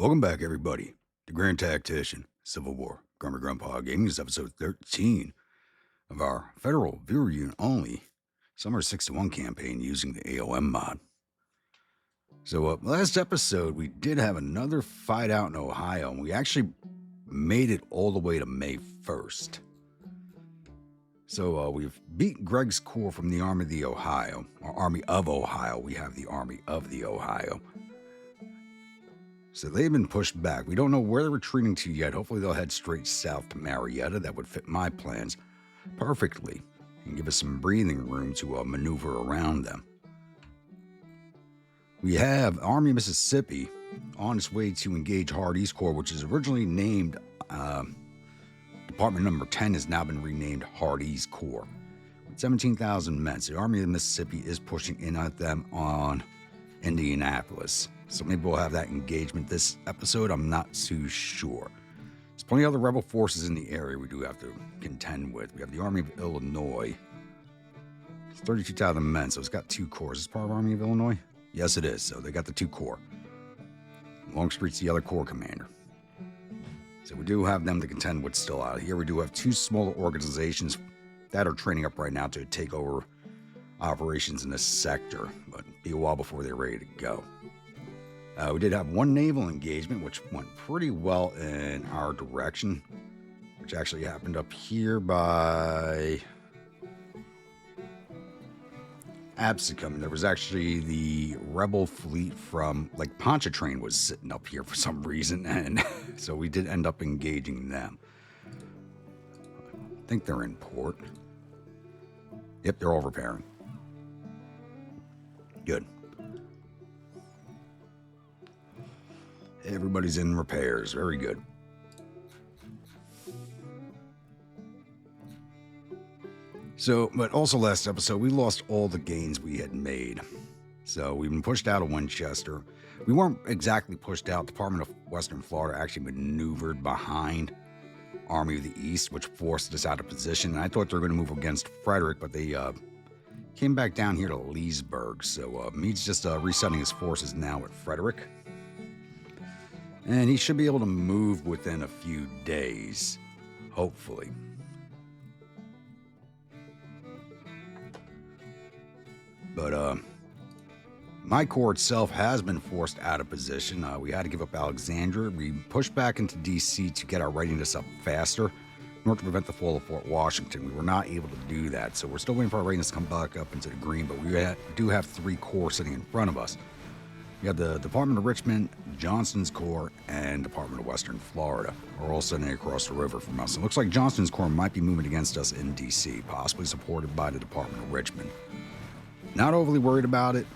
Welcome back, everybody, to Grand Tactician, Civil War, Gruntpa Gaming. This is episode 13 of our Federal Viewer Unit only Summer 61 campaign using the a.o.m mod. So, last episode, we did have another fight out in Ohio, and we actually made it all the way to May 1st. So, we've beat Greg's Corps from the Army of the Ohio, or Army of Ohio. We have the Army of the Ohio. So they've been pushed back. We don't know where they're retreating to yet. Hopefully they'll head straight south to Marietta. That would fit my plans perfectly and give us some breathing room to maneuver around them. We have Army of Mississippi on its way to engage Hardee's Corps, which is originally named Department Number 10 has now been renamed Hardee's Corps. With 17,000 men. So the Army of Mississippi is pushing in at them on Indianapolis. So maybe we'll have that engagement this episode. I'm not too sure. There's plenty of other rebel forces in the area we do have to contend with. We have the Army of Illinois. It's 32,000 men, so it's got two corps. Is this part of Army of Illinois? Yes, it is. So they got the two corps. Longstreet's the other corps commander. So we do have them to contend with still out here. We do have two smaller organizations that are training up right now to take over operations in this sector, but be a while before they're ready to go. We did have one naval engagement, which went pretty well in our direction, which actually happened up here by Absecom. There was actually the rebel fleet from, like, Pontchartrain was sitting up here for some reason, and so we did end up engaging them. I think they're in port. Yep, they're all repairing. Good. Everybody's in repairs. Very good. So, but also last episode, we lost all the gains we had made. So we've been pushed out of Winchester. We weren't exactly pushed out. Department of Western Florida actually maneuvered behind Army of the East, which forced us out of position. And I thought they were going to move against Frederick, but they came back down here to Leesburg. So Meade's just resetting his forces now at Frederick. And he should be able to move within a few days, hopefully. But my corps itself has been forced out of position. We had to give up Alexandria. We pushed back into D.C. to get our readiness up faster in order to prevent the fall of Fort Washington. We were not able to do that, so we're still waiting for our readiness to come back up into the green, but we do have three corps sitting in front of us. We have the Department of Richmond, Johnston's Corps, and Department of Western Florida are all sitting across the river from us. It looks like Johnston's Corps might be moving against us in D.C., possibly supported by the Department of Richmond. Not overly worried about it.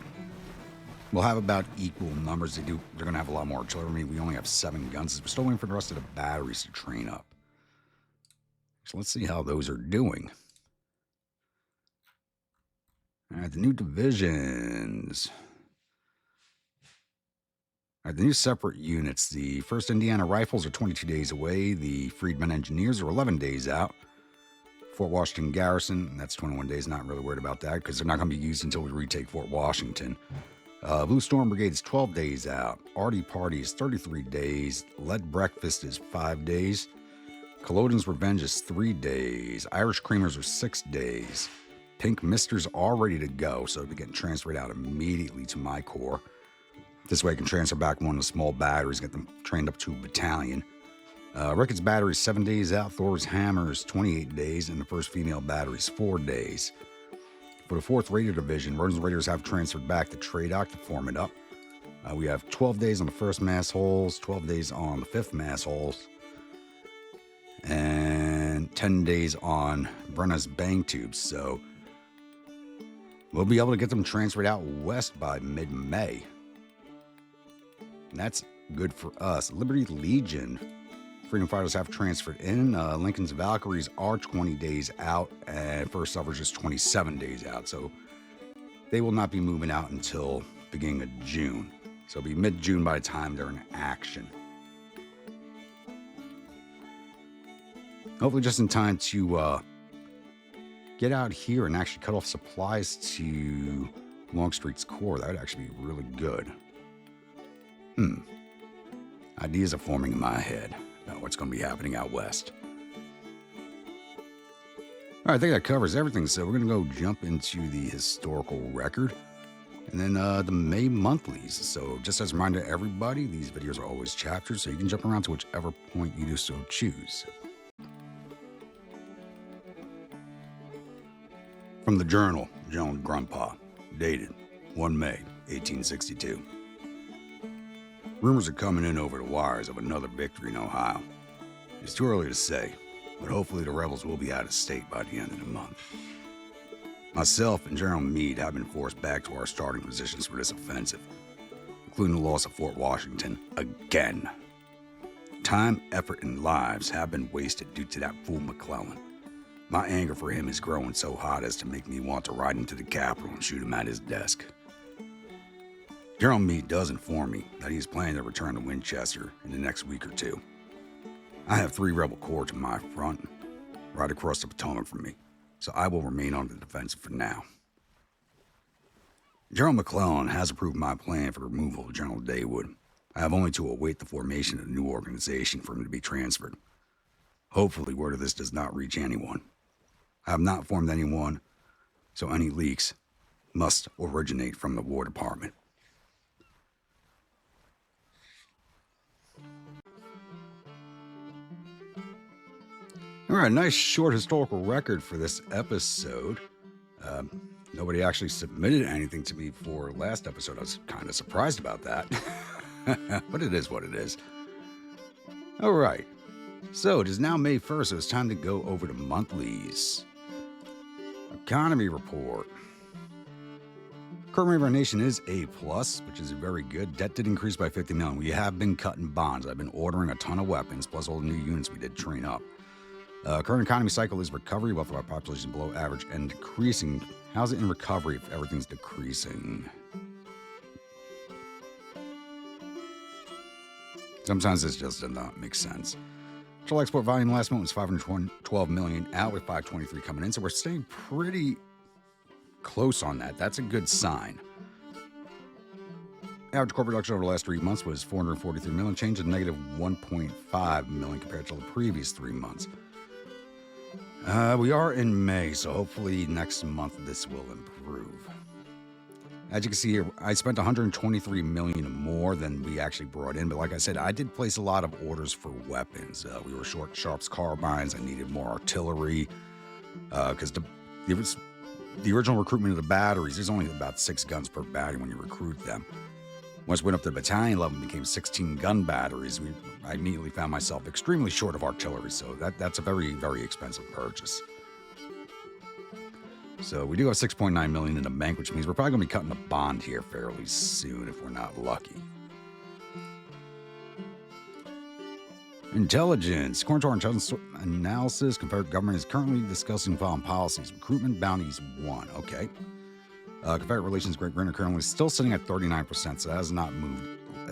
We'll have about equal numbers. They're going to have a lot more artillery. We only have 7 guns. We're still waiting for the rest of the batteries to train up. So let's see how those are doing. All right, the new divisions. All right, the new separate units. The 1st Indiana Rifles are 22 days away. The Freedmen Engineers are 11 days out. Fort Washington Garrison, that's 21 days. Not really worried about that because they're not going to be used until we retake Fort Washington. Blue Storm Brigade is 12 days out. Artie Party is 33 days. Lead Breakfast is 5 days. Culloden's Revenge is 3 days. Irish Creamers are 6 days. Pink Misters are ready to go, so they'll be getting transferred out immediately to my corps. This way I can transfer back one of the small batteries, get them trained up to a battalion. Ricketts Battery is 7 days out. Thor's Hammer is 28 days. And the 1st Female Battery is 4 days. For the 4th Raider Division, Rhodes Raiders have transferred back to Tradoc to form it up. We have 12 days on the 1st Mass Holes, 12 days on the 5th Mass Holes, and 10 days on Brenna's Bang Tubes. So we'll be able to get them transferred out west by mid-May. And that's good for us. Liberty Legion, Freedom Fighters have transferred in. Lincoln's Valkyries are 20 days out, and First Suffrage is 27 days out. So they will not be moving out until beginning of June. So it'll be mid-June by the time they're in action. Hopefully just in time to get out here and actually cut off supplies to Longstreet's Corps. That would actually be really good. Ideas are forming in my head about what's going to be happening out west. All right, I think that covers everything. So we're going to go jump into the historical record and then the May monthlies. So just as a reminder to everybody, these videos are always chapters, so you can jump around to whichever point you do so choose. From the Journal, General Gruntpa, dated 1 May 1862. Rumors are coming in over the wires of another victory in Ohio. It's too early to say, but hopefully the rebels will be out of state by the end of the month. Myself and General Meade have been forced back to our starting positions for this offensive, including the loss of Fort Washington again. Time, effort, and lives have been wasted due to that fool McClellan. My anger for him is growing so hot as to make me want to ride into the Capitol and shoot him at his desk. General Meade does inform me that he is planning to return to Winchester in the next week or two. I have 3 rebel corps in my front, right across the Potomac from me, so I will remain on the defensive for now. General McClellan has approved my plan for the removal of General Daywood. I have only to await the formation of a new organization for him to be transferred. Hopefully word of this does not reach anyone. I have not formed anyone, so any leaks must originate from the War Department. All right, nice short historical record for this episode. Nobody actually submitted anything to me for last episode. I was kind of surprised about that, but it is what it is. All right, so it is now May 1st, so it's time to go over the monthlies. Economy report. Current rate of our nation is A+, which is very good. Debt did increase by $50 million. We have been cutting bonds. I've been ordering a ton of weapons, plus all the new units we did train up. Current economy cycle is recovery, wealth of our population below average and decreasing. How's it in recovery if everything's decreasing? Sometimes this just does not make sense. Total export volume last month was 512 million, out with 523 coming in, so we're staying pretty close on that. That's a good sign. Average corporate production over the last 3 months was 443 million, change to negative 1.5 million compared to the previous 3 months. We are in May, so hopefully next month this will improve. As you can see here, I spent 123 million more than we actually brought in, but like I said, I did place a lot of orders for weapons. We were short Sharps carbines. I needed more artillery because the original recruitment of the batteries, there's only about 6 guns per battery when you recruit them. Once we went up to the battalion level and became 16 gun batteries, I immediately found myself extremely short of artillery, so that's a very, very expensive purchase. So we do have 6.9 million in the bank, which means we're probably going to be cutting a bond here fairly soon if we're not lucky. Intelligence. According to our intelligence analysis, Confederate government is currently discussing following policies. Recruitment bounties 1. Okay. Confederate relations Great Britain are currently still sitting at 39%, so that has not moved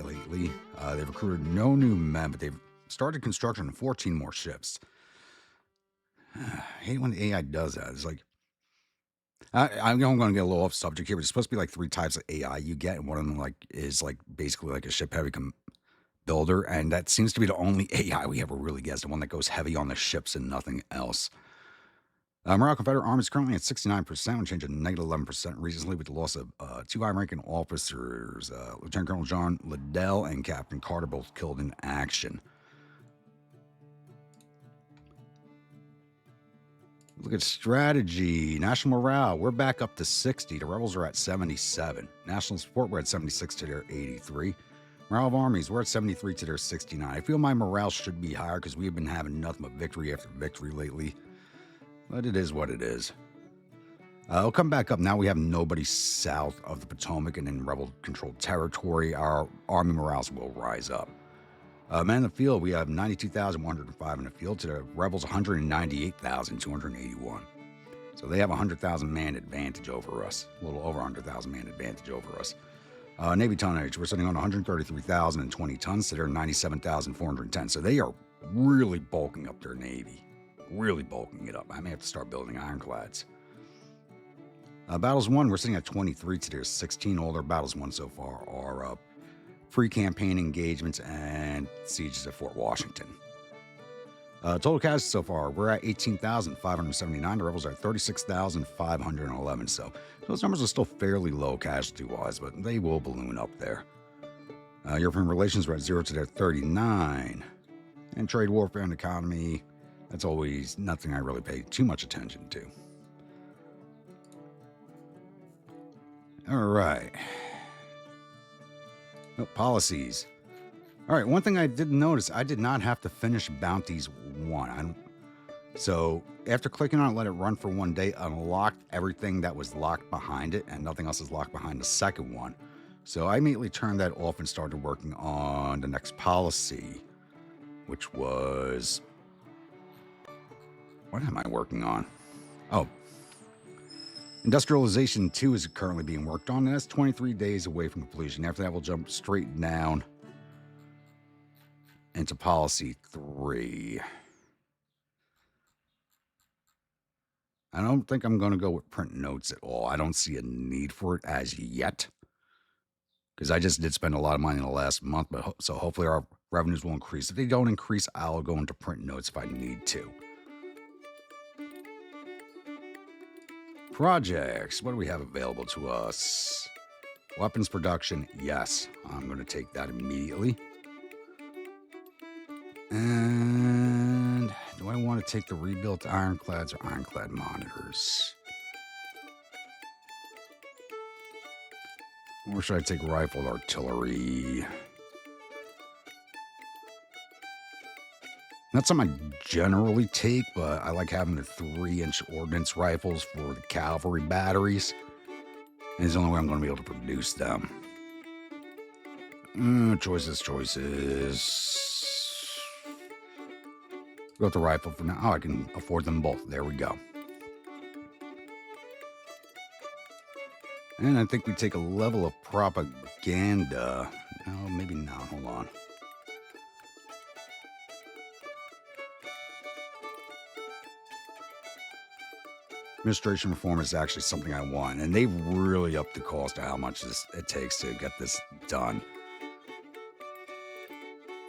lately. They've recruited no new men, but they've started construction of 14 more ships. I hate when the AI does that. It's like, I'm going to get a little off subject here, but it's supposed to be like 3 types of AI you get, and one of them is basically like a ship-heavy builder, and that seems to be the only AI we ever really get, is the one that goes heavy on the ships and nothing else. Morale Confederate Army is currently at 69%, when changed to negative 11% recently with the loss of 2 high-ranking officers, Lieutenant Colonel John Liddell and Captain Carter, both killed in action. Look at strategy. National morale, we're back up to 60. The rebels are at 77. National support, we're at 76 to their 83. Morale of armies, we're at 73 to their 69. I feel my morale should be higher because we have been having nothing but victory after victory lately. But it is what it is. It'll come back up. Now we have nobody south of the Potomac and in rebel-controlled territory. Our army morales will rise up. Men in the field, we have 92,105 in the field to the rebels 198,281. So they have 100,000 man advantage over us. A little over 100,000 man advantage over us. Navy tonnage, we're sitting on 133,020 tons to their 97,410. So they are really bulking up their Navy. Really bulking it up. I may have to start building ironclads. Battles won, we're sitting at 23 to their 16. All their battles won so far are free campaign engagements, and sieges at Fort Washington. Total casualties so far, we're at 18,579. The rebels are at 36,511. So those numbers are still fairly low casualty-wise, but they will balloon up there. European relations, we're at 0 to their 39. And trade, warfare, and economy, that's always nothing I really pay too much attention to. All right. Oh, policies. All right, one thing I did notice, I did not have to finish Bounties 1. So after clicking on it, let it run for 1 day, unlocked everything that was locked behind it, and nothing else is locked behind the second one. So I immediately turned that off and started working on the next policy, which was... What am I working on? Oh. Industrialization 2 is currently being worked on, and that's 23 days away from completion. After that, we'll jump straight down into policy 3. I don't think I'm going to go with print notes at all. I don't see a need for it as yet, because I just did spend a lot of money in the last month, but so hopefully our revenues will increase. If they don't increase, I'll go into print notes if I need to. Projects. What do we have available to us? Weapons production. Yes, I'm going to take that immediately. And do I want to take the rebuilt ironclads or ironclad monitors? Or should I take rifled artillery? Not something I generally take, but I like having the 3-inch ordnance rifles for the cavalry batteries. And it's the only way I'm going to be able to produce them. Choices. Go with the rifle for now. Oh, I can afford them both. There we go. And I think we take a level of propaganda. No, maybe not. Hold on. Administration reform is actually something I want, and they've really upped the cost of how much it takes to get this done.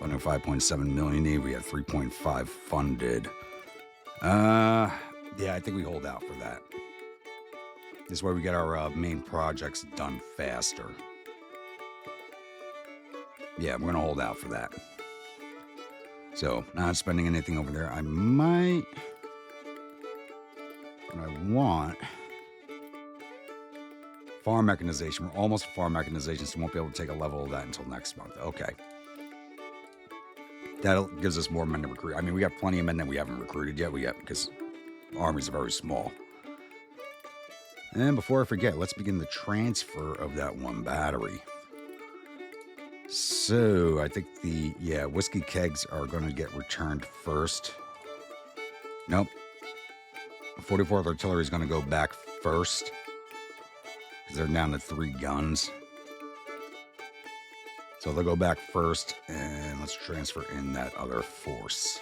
Funding 5.7 million, we have 3.5 funded. Yeah, I think we hold out for that. This way we get our main projects done faster. Yeah, we're gonna hold out for that. So, not spending anything over there. I might... What I want... Farm mechanization. We're almost farm mechanization, so we won't be able to take a level of that until next month. Okay. That gives us more men to recruit. I mean, we got plenty of men that we haven't recruited yet. Because armies are very small. And before I forget, let's begin the transfer of that one battery. So, I think whiskey kegs are going to get returned first. Nope. 44th Artillery is going to go back first. Because they're down to 3 guns. So they'll go back first, and let's transfer in that other force.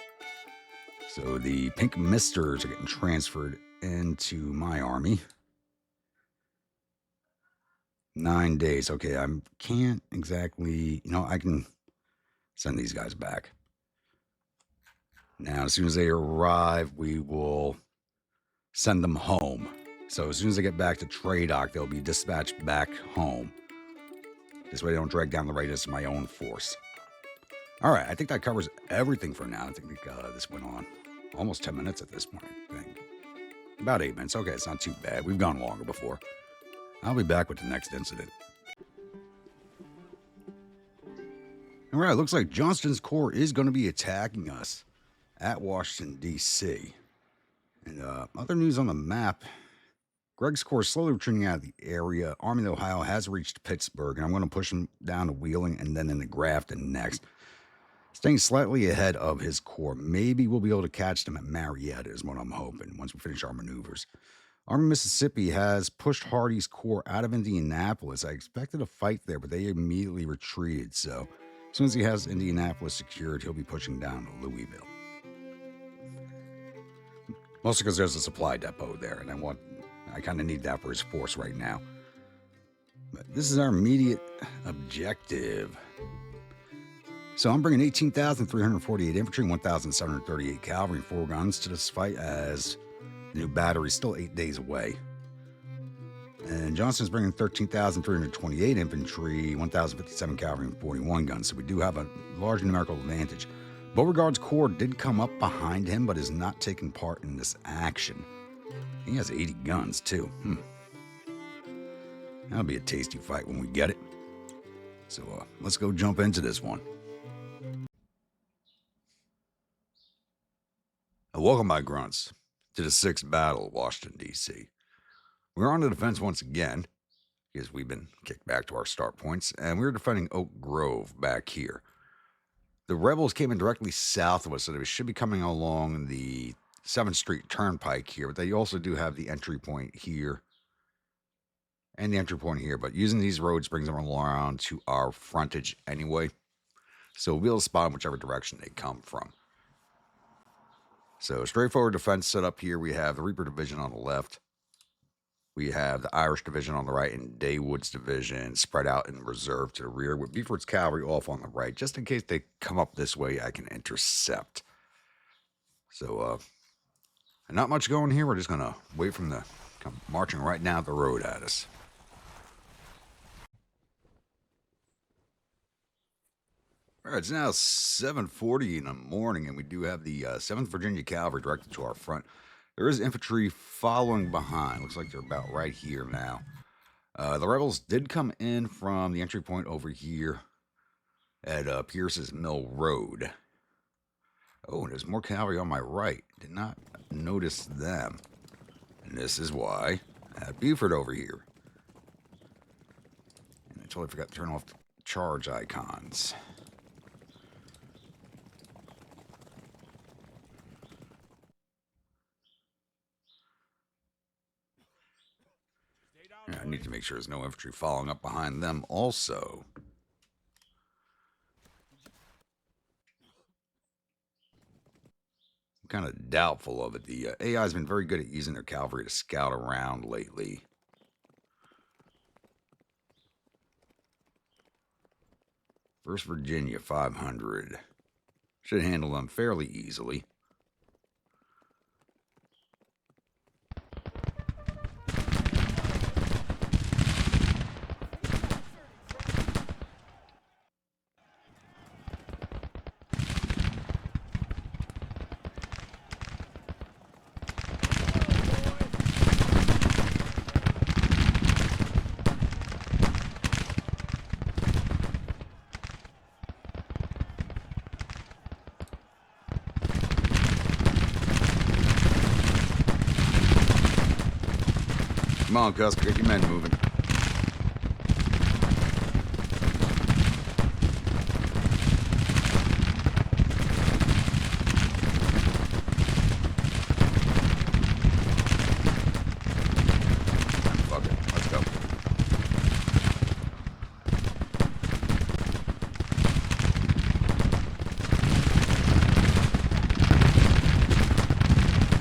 So the Pink Misters are getting transferred into my army. 9 days. Okay, I can't exactly... I can send these guys back. Now, as soon as they arrive, we will send them home. So as soon as they get back to Tradoc, they'll be dispatched back home. This way they don't drag down the radius of my own force. All right, I think that covers everything for now. I think this went on almost 10 minutes at this point, I think. About 8 minutes. Okay, it's not too bad. We've gone longer before. I'll be back with the next incident. All right, looks like Johnston's Corps is going to be attacking us at Washington, D.C. And other news on the map... Greg's Corps is slowly retreating out of the area. Army of the Ohio has reached Pittsburgh, and I'm going to push him down to Wheeling and then into Grafton next. Staying slightly ahead of his corps. Maybe we'll be able to catch them at Marietta is what I'm hoping once we finish our maneuvers. Army of Mississippi has pushed Hardee's Corps out of Indianapolis. I expected a fight there, but they immediately retreated. So as soon as he has Indianapolis secured, he'll be pushing down to Louisville. Mostly because there's a supply depot there, and I kind of need that for his force right now. But this is our immediate objective. So I'm bringing 18,348 infantry, 1,738 cavalry, and 4 guns to this fight as the new battery is still 8 days away. And Johnston's bringing 13,328 infantry, 1,057 cavalry, and 41 guns. So we do have a large numerical advantage. Beauregard's corps did come up behind him, but is not taking part in this action. He has 80 guns, too. That'll be a tasty fight when we get it. So let's go jump into this one. Welcome, my grunts, to the 6th Battle of Washington, D.C. We're on the defense once again, because we've been kicked back to our start points, and we're defending Oak Grove back here. The rebels came in directly south of us, so they should be coming along the 7th Street Turnpike here, but they also do have the entry point here and the entry point here, but using these roads brings them around to our frontage anyway, so we'll be able to spot them whichever direction they come from. So straightforward defense set up here. We have the Reaper Division on the left. We have the Irish Division on the right and Daywood's Division spread out in reserve to the rear with Buford's Cavalry off on the right, just in case they come up this way, I can intercept. So, not much going here. We're just going to wait for them to come marching right down the road at us. All right, it's now 7:40 in the morning, and we do have the 7th Virginia Cavalry directed to our front. There is infantry following behind. Looks like they're about right here now. The rebels did come in from the entry point over here at Pierce's Mill Road. Oh, there's more cavalry on my right. Did not notice them. And this is why I have Buford over here. And I totally forgot to turn off the charge icons. Yeah, I need to make sure there's no infantry following up behind them also. I'm kind of doubtful of it. The AI has been very good at using their cavalry to scout around lately. First Virginia, 500. Should handle them fairly easily. Come on, Custer, get your men moving. Fuck it, let's go.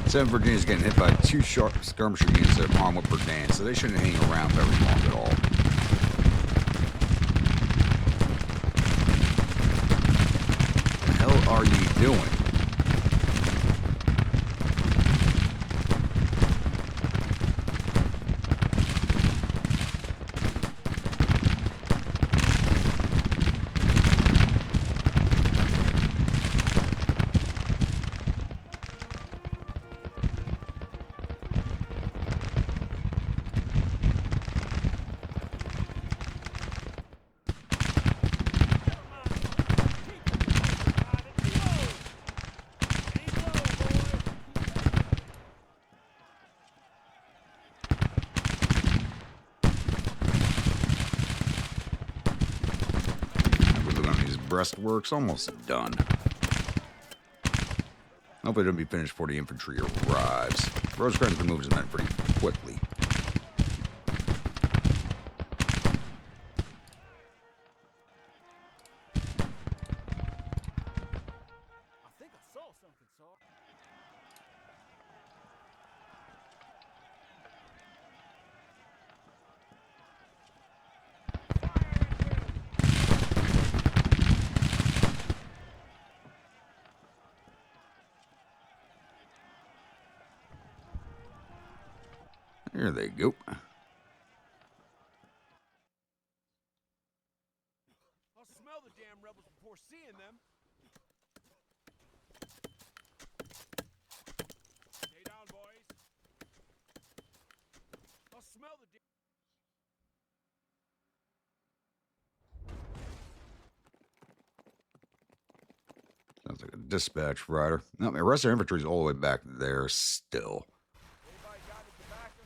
Seven Virginia's getting hit by 2 sharp skirmisher units that are armed with Berdan, so they shouldn't hang around very long at all. What the hell are you doing? Breastworks almost done. Hopefully it'll be finished before the infantry arrives. Rosecrans can move his men pretty quickly. I think I saw something, Saw. There they go. I smell the damn rebels before seeing them. Stay down, boys. I smell the damn. Sounds like a dispatch rider. No, the rest of their infantry's all the way back there still. Anybody got any tobacco?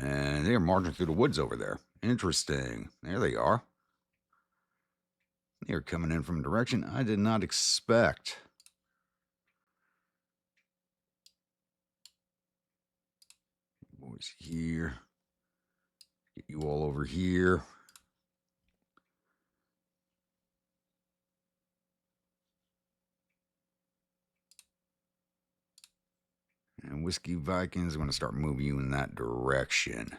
Yeah, And they're marching through the woods over there. Interesting. There they are. They're coming in from a direction I did not expect. Boys here. Get you all over here. And Whiskey Vikings are going to start moving you in that direction.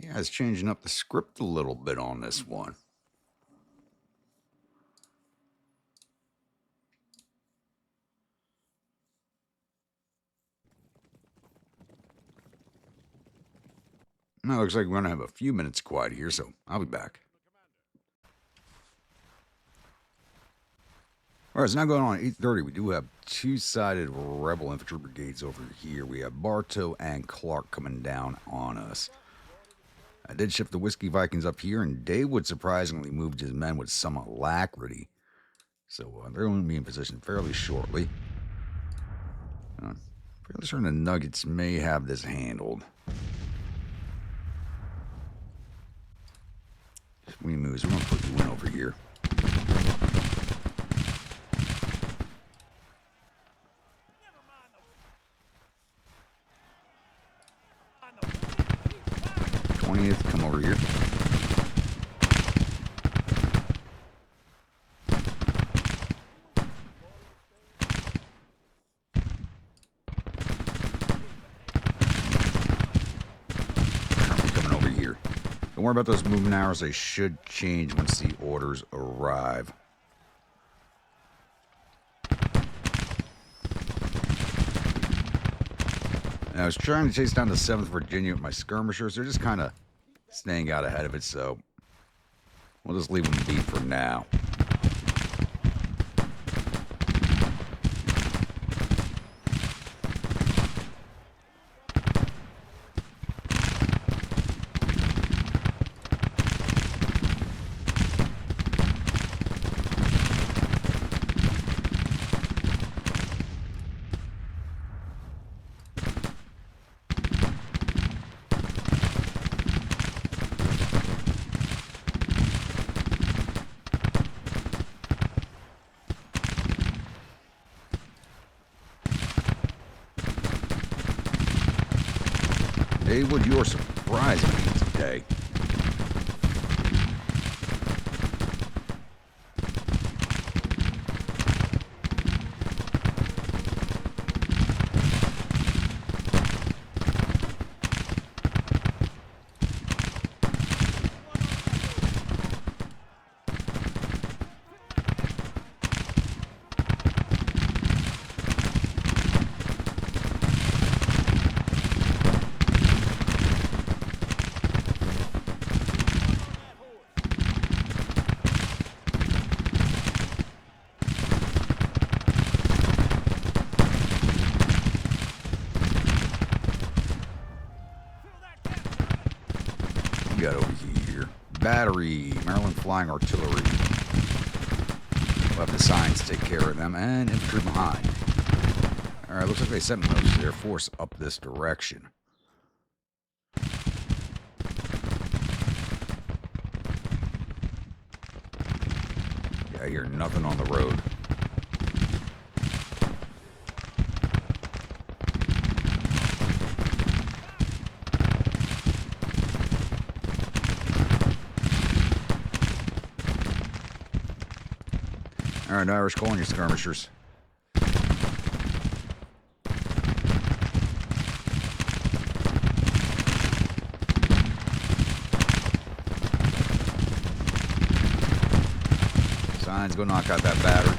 Yeah, it's changing up the script a little bit on this one. Now, looks like we're going to have a few minutes quiet here, so I'll be back. All right, it's now going on at 8:30. We do have two-sided rebel infantry brigades over here. We have Bartow and Clark coming down on us. I did shift the Whiskey Vikings up here, and Daywood surprisingly moved his men with some alacrity. So they're going to be in position fairly shortly. Fairly certain the Nuggets may have this handled. We moves. We're going to put you in over here. never mind. 20th, come over here. Coming over here. Don't worry about those movement hours. They should change once the orders arrive. I was trying to chase down the 7th Virginia with my skirmishers. They're just kind of staying out ahead of it, so we'll just leave them be for now. Daywood, you are surprising me today. Got over here. Battery, Maryland Flying Artillery. We'll have the signs take care of them, and infantry behind. Alright, looks like they sent most of their force up this direction. Yeah, I hear nothing on the road. All right, Irish, calling your skirmishers. Signs, go knock out that battery.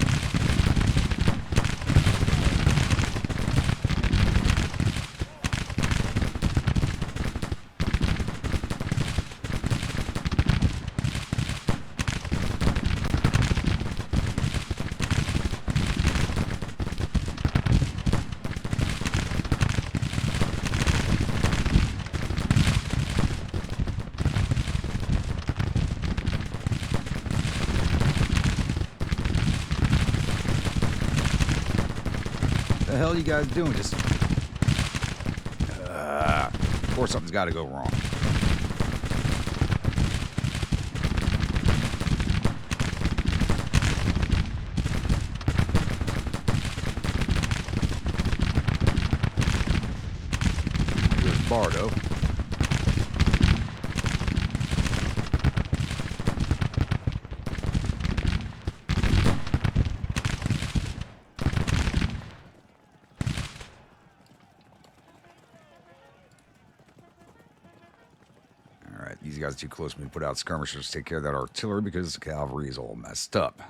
The hell you guys doing? Just of course something's got to go wrong. Here's Bardo. These guys are too close for me to put out skirmishers to take care of that artillery because the cavalry is all messed up.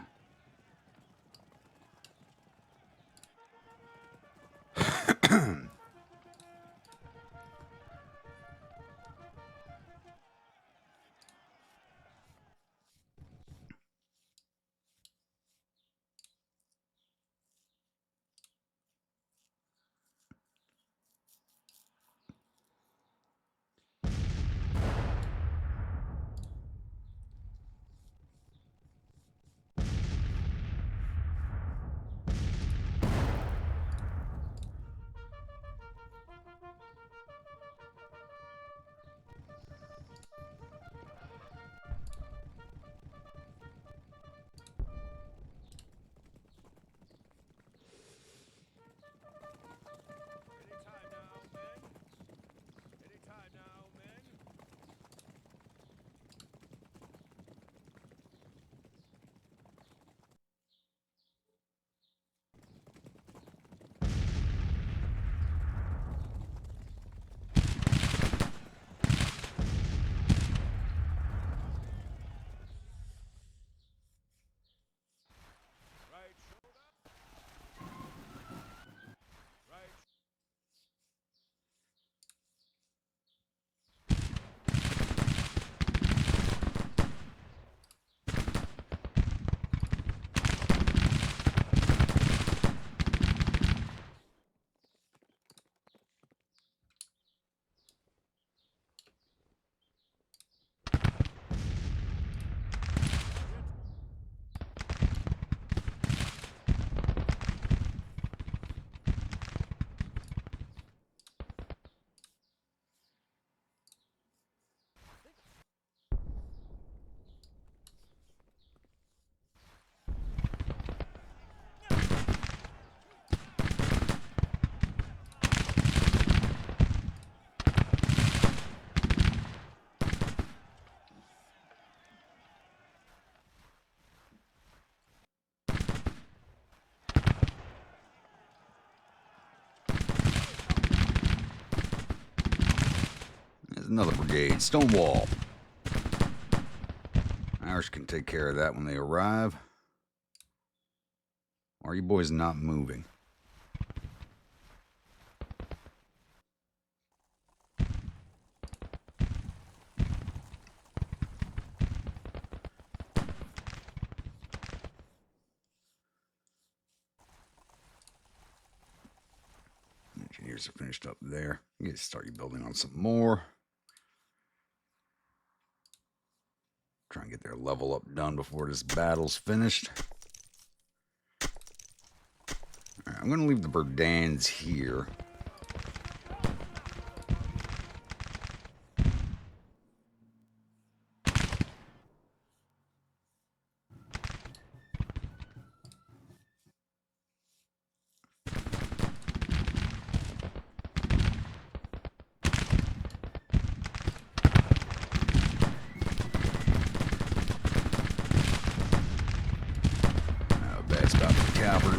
Another brigade. Stonewall. Irish can take care of that when they arrive. Are you boys not moving? Engineers are finished up there. You get to start your building on some more. Try and get their level up done before this battle's finished. All right, I'm going to leave the Verdans here.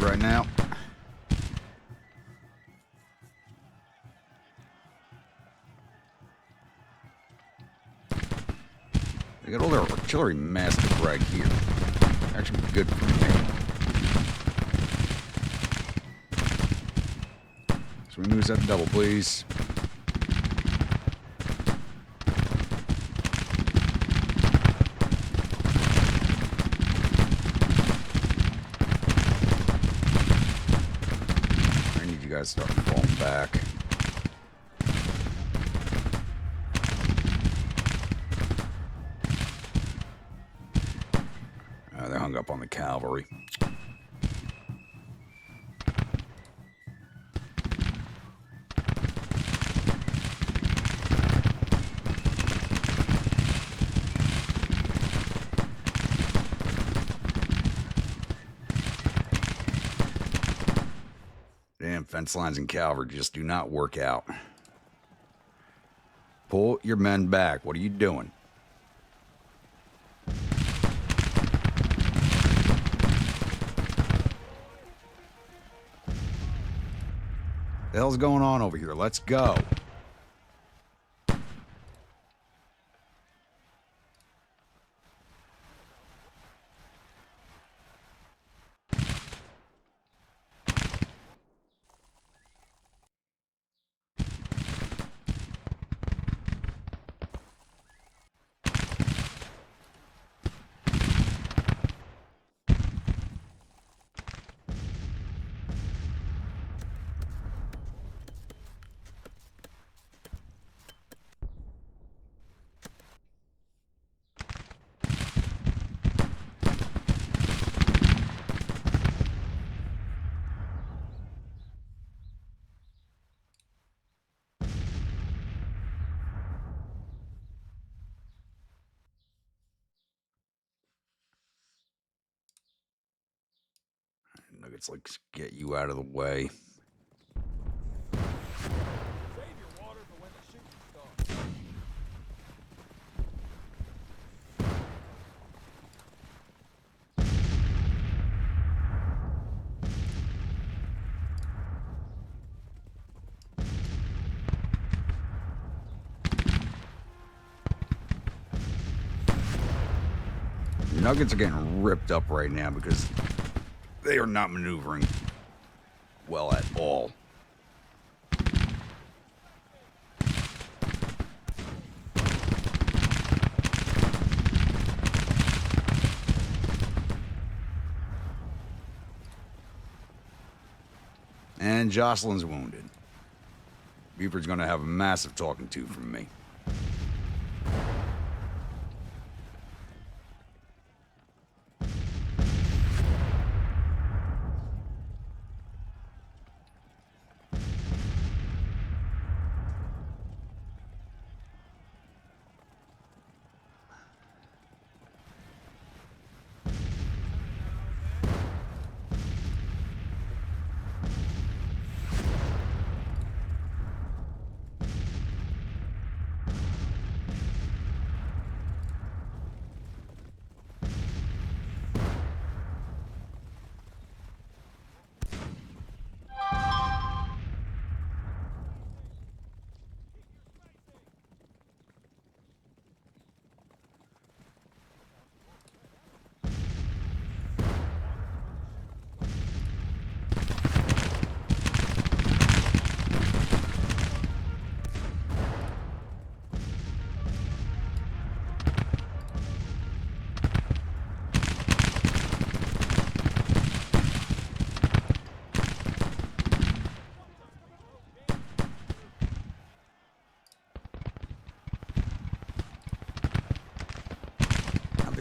right now. They got all their artillery massed right here. Actually be good for me. So we moves that double, please. I need you guys to start falling back. They're hung up on the cavalry. Damn, fence lines and cavalry just do not work out. Pull your men back. What are you doing? The hell's going on over here? Let's go. Nuggets, like, get you out of the way. Save your water for when the shooting starts. Nuggets are getting ripped up right now because they are not maneuvering well at all. And Jocelyn's wounded. Buford's going to have a massive talking to from me.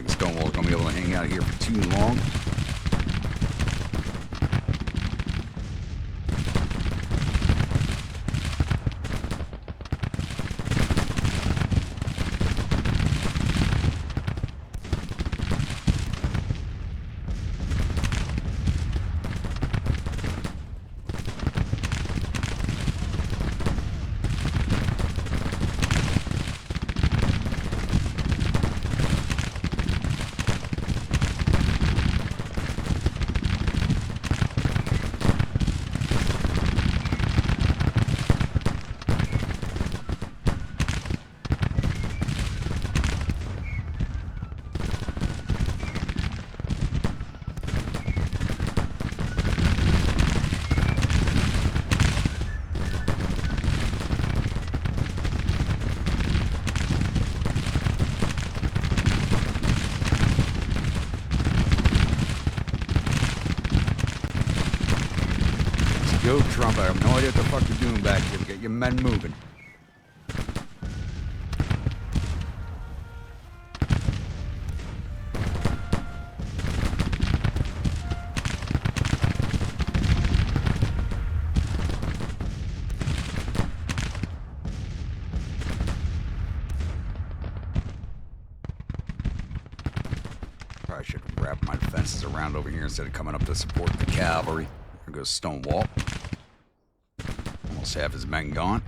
Stonewall's gonna be able to hang out here for too long. go, Trump. I have no idea what the fuck you're doing back here. Get your men moving. Probably should wrap my defenses around over here instead of coming up to support the cavalry. There goes Stonewall. Almost half his men gone.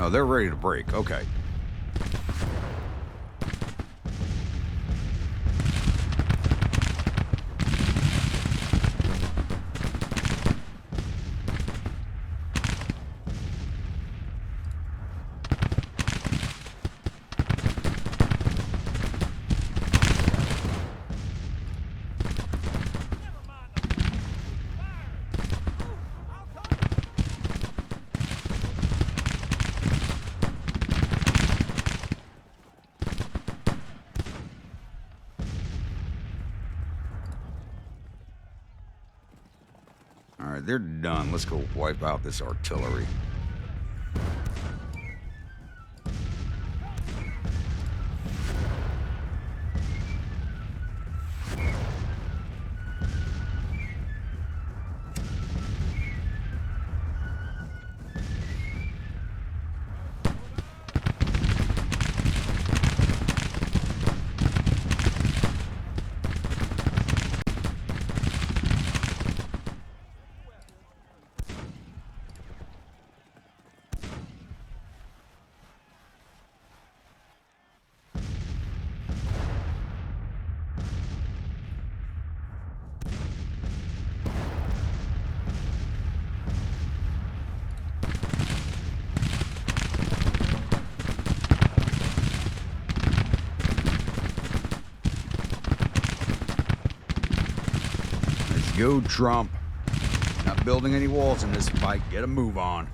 Oh, they're ready to break. Okay. All right, they're done. Let's go wipe out this artillery. Go, Trump. Not building any walls in this fight. Get a move on.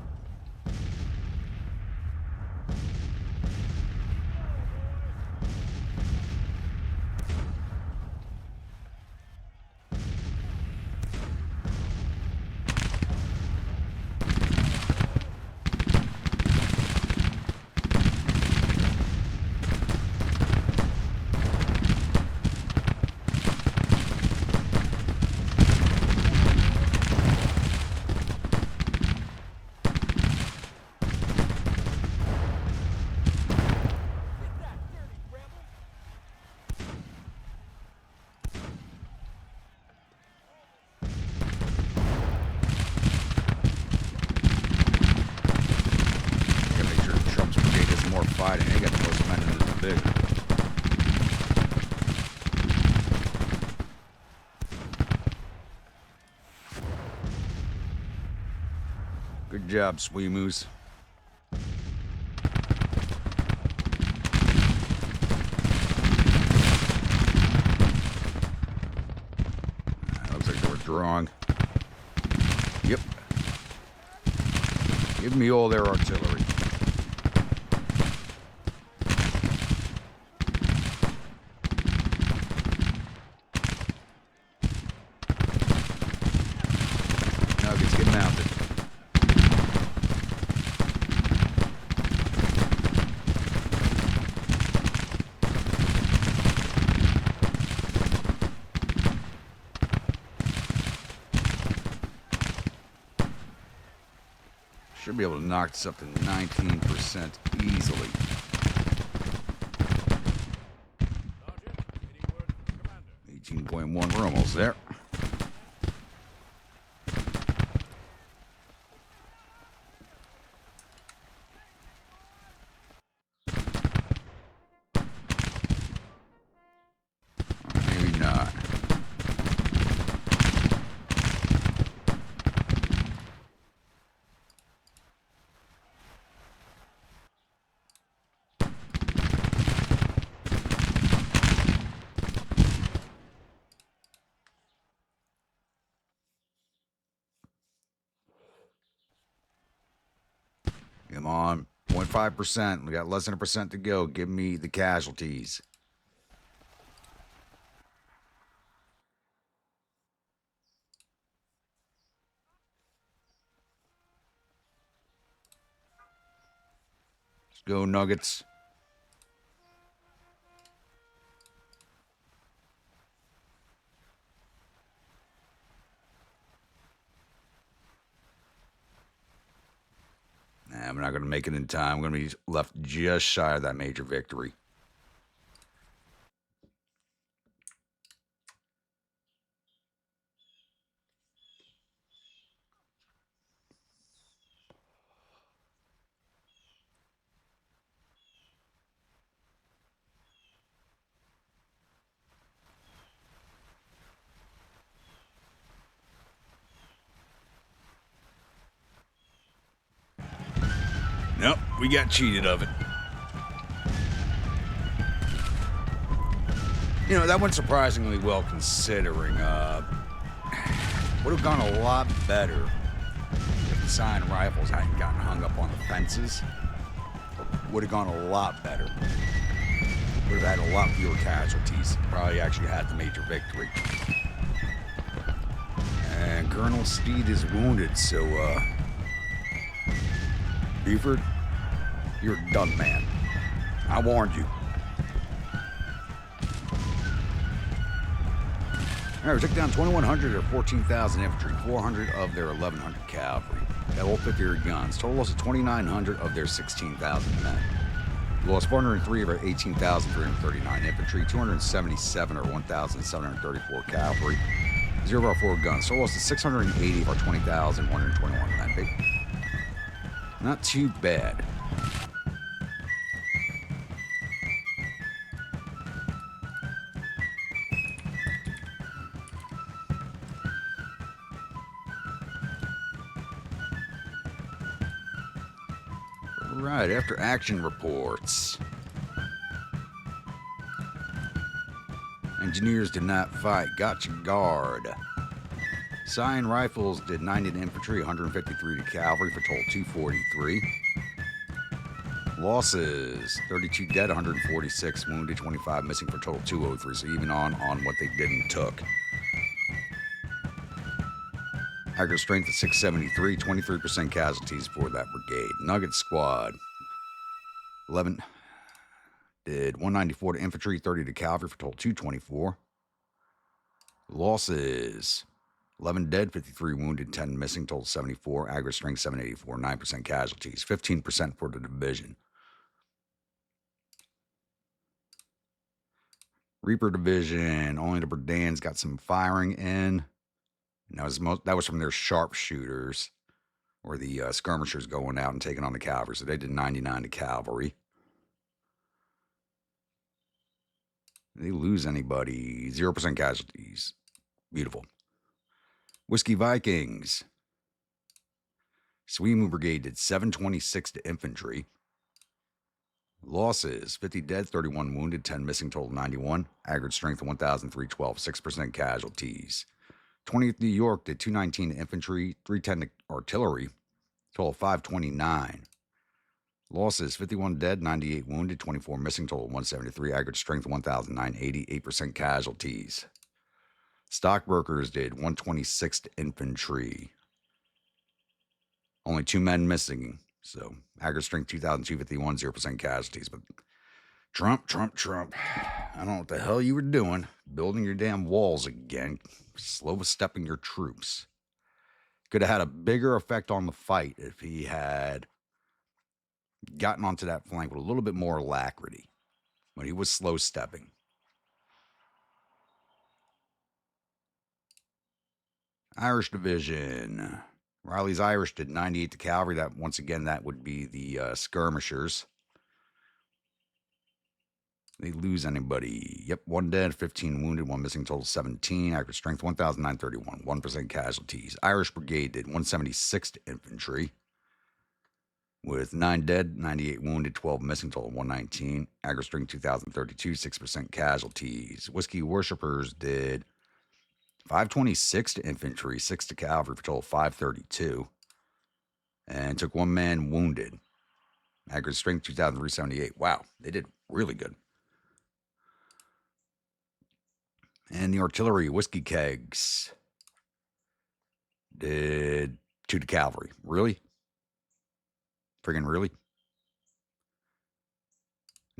Fighting. They got the most men in this division. Good job, Sweet Moose. Looks like they were drawing. Yep. Give me all their artillery. Get mounted. Should be able to knock this up to 19% easily. 18.1, we're almost there. on. 0.5%. We got less than 1% to go. Give me the casualties. Let's go, Nuggets. Nah, we're not going to make it in time. We're going to be left just shy of that major victory. Nope, we got cheated of it. You know, that went surprisingly well considering. Would have gone a lot better if the Scion rifles hadn't gotten hung up on the fences. Would have gone a lot better. Would have had a lot fewer casualties. Probably actually had the major victory. And Colonel Steed is wounded, so, Buford, you're done, man. I warned you. All right, we took down 2,100 of 14,000 infantry, 400 of their 1,100 cavalry. Got all 50 guns. Total loss of 2,900 of their 16,000 men. We lost 403 of our 18,339 infantry, 277 or 1,734 cavalry, 0 of our 4 guns. Total loss of 680 of our 20,121 men. Big. Not too bad. Right, after action reports. Engineers did not fight. Gotcha guard. Scion rifles did 90 to infantry, 153 to cavalry for total 243. Losses 32 dead, 146 wounded, 25 missing for total 203. So even on what they did and took. Aggregate strength of 673, 23% casualties for that brigade. Nugget squad 11 did 194 to infantry, 30 to cavalry for total 224. Losses 11 dead, 53 wounded, 10 missing, total 74. Aggregate strength 784, 9% casualties, 15% for the division. Reaper division, only the Berdans got some firing in. And that was from their sharpshooters, or the skirmishers going out and taking on the cavalry. So they did 99 to cavalry. Did they lose anybody? 0% casualties. Beautiful. Whiskey Vikings. Swemu Brigade did 726 to infantry. Losses 50 dead, 31 wounded, 10 missing, total 91. Aggregate strength of 1,312, 6% casualties. 20th New York did 219 to infantry, 310 to artillery, total 529. Losses 51 dead, 98 wounded, 24 missing, total 173. Aggregate strength 1,980, 8% casualties. Stockbrokers did 126 to infantry. Only 2 men missing, so aggregate strength 2,251, 0% casualties. But Trump. I don't know what the hell you were doing, building your damn walls again, slow stepping your troops. Could have had a bigger effect on the fight if he had gotten onto that flank with a little bit more alacrity when he was slow stepping. Irish division. Riley's Irish did 98 to cavalry. That, once again, that would be the skirmishers. They lose anybody? Yep, 1 dead, 15 wounded, 1 missing, total 17. Aggregate strength 1,931, 1% casualties. Irish Brigade did 176 to infantry with 9 dead, 98 wounded, 12 missing, total 119. Aggregate strength 2,032, 6% casualties. Whiskey Worshippers did 526 to infantry, 6 to cavalry for total 532. And took 1 man wounded. Aggregate strength 2,378. Wow, they did really good. And the artillery, whiskey kegs, did 2 to cavalry. Really? Friggin' really?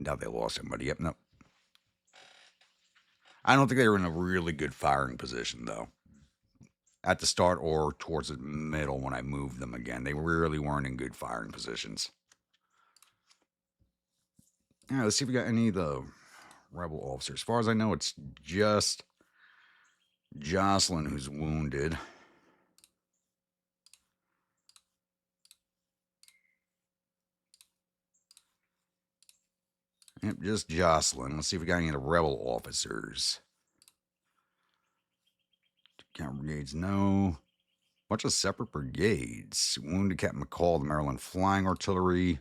Doubt they lost somebody. Yep, no. I don't think they were in a really good firing position, though. At the start or towards the middle when I moved them again. They really weren't in good firing positions. Yeah, let's see if we got any of the rebel officers. As far as I know, it's just Jocelyn who's wounded. Yep, just Jocelyn. Let's see if we got any of the rebel officers. Count brigades, no. Bunch of separate brigades. Wounded Captain McCall, the Maryland Flying Artillery.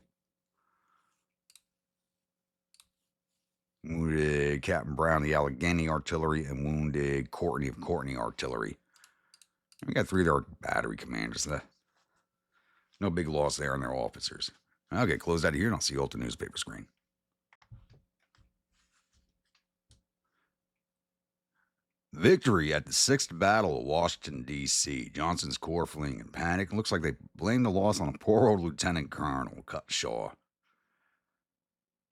Wounded Captain Brown, the Allegheny Artillery, and wounded Courtney of Courtney Artillery. We got 3 of their battery commanders. No big loss there on their officers. I'll get closed out of here and I'll see you all at the newspaper screen. Victory at the 6th Battle of Washington, D.C. Johnson's corps fleeing in panic. Looks like they blamed the loss on a poor old Lieutenant Colonel Shaw.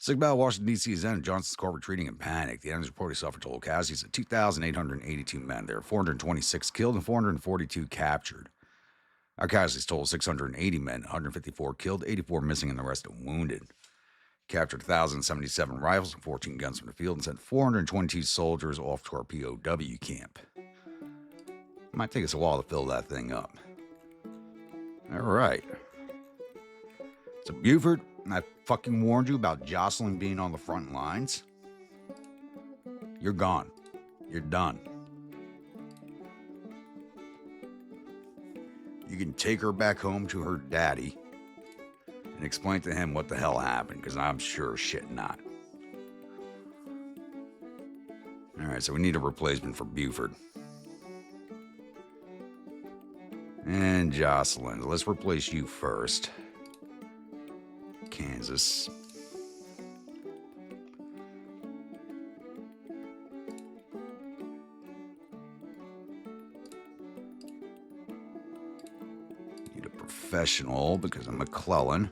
6th Battle of Washington, D.C. is ended. Johnson's corps retreating in panic. The enemy's reportedly suffered total casualties of 2,882 men. There are 426 killed and 442 captured. Our casualties total 680 men, 154 killed, 84 missing, and the rest wounded. Captured 1,077 rifles and 14 guns from the field and sent 422 soldiers off to our POW camp. Might take us a while to fill that thing up. All right. So Buford, I fucking warned you about Jocelyn being on the front lines. You're gone. You're done. You can take her back home to her daddy and explain to him what the hell happened, because I'm sure shit not. Alright, so we need a replacement for Buford. And Jocelyn. Let's replace you first. Kansas. Need a professional because I'm McClellan.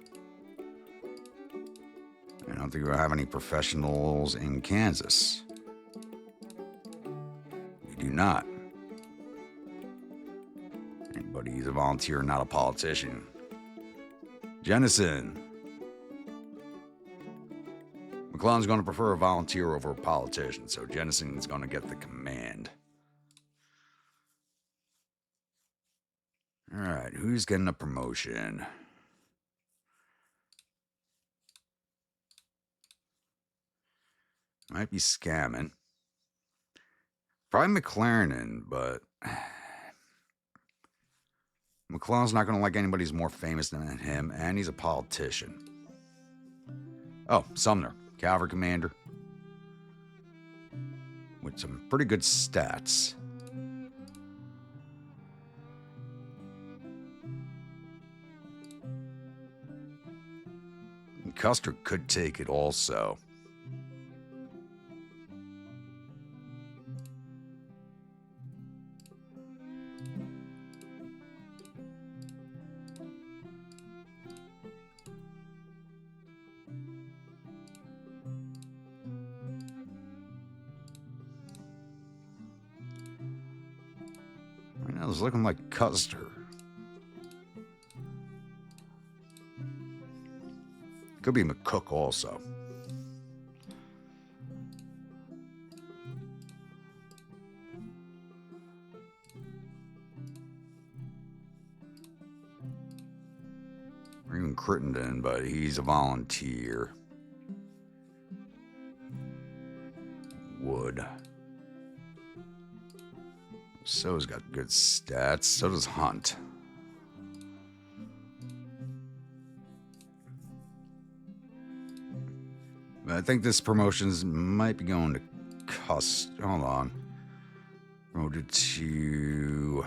I don't think we have any professionals in Kansas. We do not. Anybody who's a volunteer, not a politician. Jennison. McClellan's going to prefer a volunteer over a politician, so Jennison's going to get the command. All right, who's getting a promotion? Might be scamming. Probably McLaren, but McClellan's not going to like anybody who's more famous than him, and he's a politician. Oh, Sumner, cavalry commander. With some pretty good stats. And Custer could take it also. Right now, it's looking like Custer. Could be McCook also. Or even Crittenden, but he's a volunteer. Wood. So's got good stats. So does Hunt. But I think this promotions might be going to Custer. Hold on. Promoted to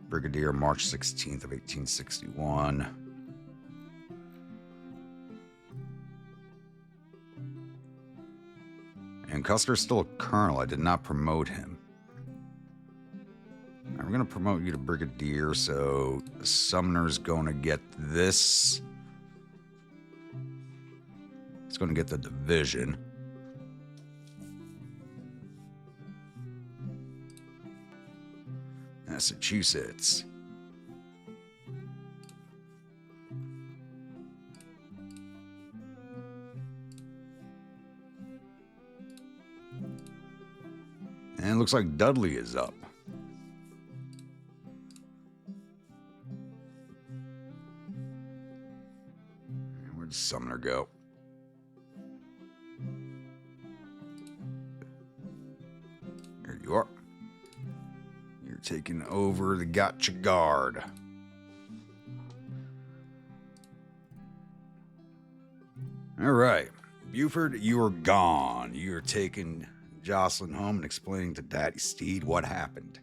Brigadier, March 16th of 1861. And Custer's still a colonel. I did not promote him. We're going to promote you to Brigadier, so the Sumner's going to get this. It's going to get the division. Massachusetts. And it looks like Dudley is up. Where'd Sumner go? There you are. You're taking over the Gotcha Guard. All right. Buford, you are gone. You're taking Jocelyn home and explaining to Daddy Steed what happened.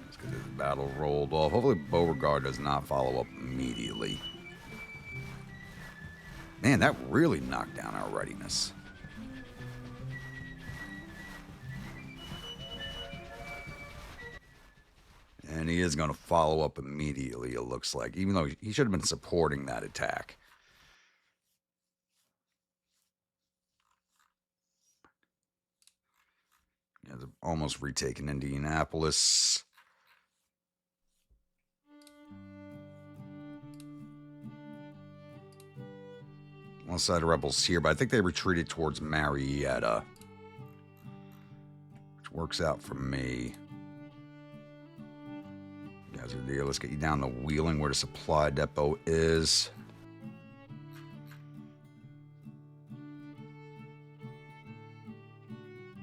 Let's get this battle rolled off. Hopefully Beauregard does not follow up immediately. Man, that really knocked down our readiness. And he is going to follow up immediately, it looks like, even though he should have been supporting that attack. Yeah, they've almost retaken Indianapolis. One side of rebels here, but I think they retreated towards Marietta, which works out for me. You guys are there. Let's get you down to Wheeling, where the supply depot is.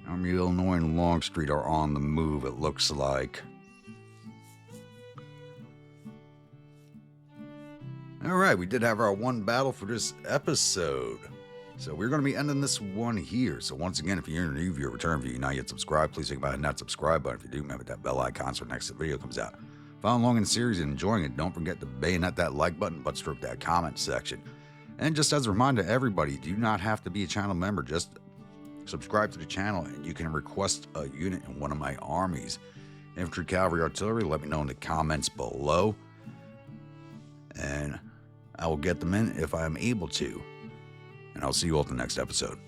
Army of Illinois and Longstreet are on the move, it looks like. All right, we did have our one battle for this episode. So we're going to be ending this one here. So once again, if you're new viewer, return viewer, you're not yet subscribed, please think about hitting that subscribe button. If you do, remember that bell icon so next video comes out. Following along in the series and enjoying it, don't forget to bayonet that like button, butt stroke that comment section. And just as a reminder to everybody, you do not have to be a channel member. Just subscribe to the channel and you can request a unit in one of my armies. Infantry, cavalry, artillery, let me know in the comments below. And I will get them in if I am able to. And I'll see you all at the next episode.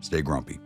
Stay grumpy.